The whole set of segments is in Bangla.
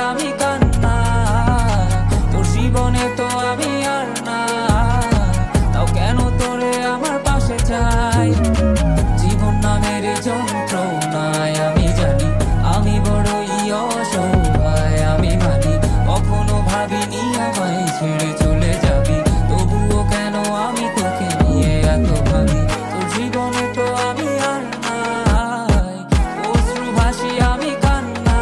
আমি কান্না, তোর জীবনে তো আমি আর না, তাও কেন তোরে আমার পাশে চাই। জীবন নামের যন্ত্রণায় আমি জানি আমি বড়ই অসহায়, আমি মানি কখনো ভাবিনি আমায় ছেড়ে চলে যাবি, তবুও কেন আমি তোকে নিয়ে এত ভাবি। তোর জীবনে তো আমি আর নাই, অশ্রু ভাসি আমি কান্না,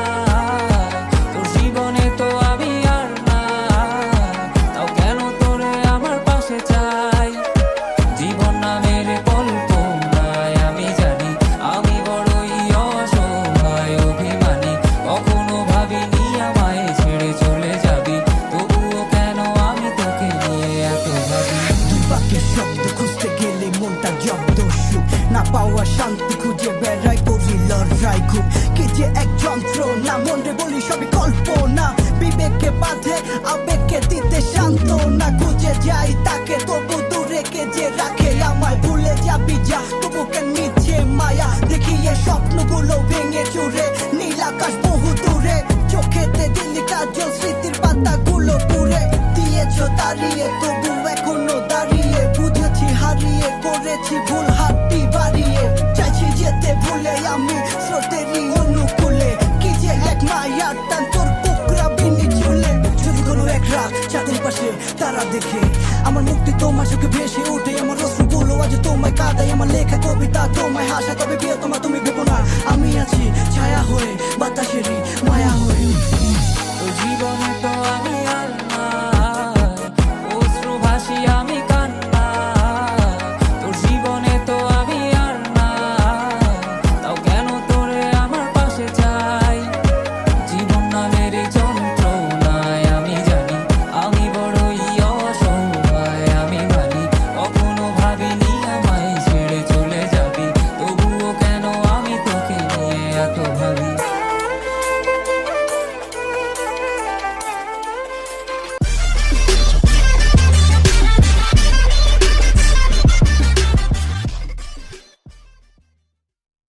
তোর জীবনে তো আমি আর নাই, তাও কেন তোরে আমার পাশে চাই। জীবন নামের কল্পনায় আমি জানি আমি বড়ই অসহায়, অভিমানী কখনো ভাবিনি আমায় ছেড়ে চলে যাবি, তবুও কেন আমি তোকে নিয়ে এত ভাবি। বাকি শব্দ খুঁজতে গেলে মনটা জব্দ, সুখ না পাওয়া শান্তি খুঁজে বেড়াই, করি লড়াই খুব কি যে এক যন্ত্রণা, মনে বলি সবই কল্পনা, বিবেককে বাঁধে আবেগকে দিতে শান্তনা, খুঁজে যাই তাকে তবু দূরে কে যে রাখে আমায়, ভুলে যাবি যা তবু কেন নিচ্ছে মায়া, দেখি এ স্বপ্নগুলো ভেঙে চুরে, নীল আকাশ বহু দূরে, চোখেতে দিল্লি কাজল স্মৃতির পাতাগুলো পুরে দিয়েছো দাঁড়িয়ে, তবু এখনো দাঁড়িয়ে, বুঝেছি হারিয়ে করেছি ভুল, হাতটি বাড়িয়ে চাইছি যেতে ভুলে আমি স্রোতেরই অনুকূলে, কি যে এক মায়ার টান তোর কুকরা বিনি চলে। যদি কোনো এক রাত চাঁদের পাশে তারা দেখে আমার মুক্তি তোমার চোখে ভেসে ওঠে, আমার অশ্রুগুলো আজ তোমায় কাঁদাই, আমার লেখা কবিতা তোমায় হাসা, তবে বিয়ে তোমার তুমি ভেবো না আমি আছি ছায়া হয়ে।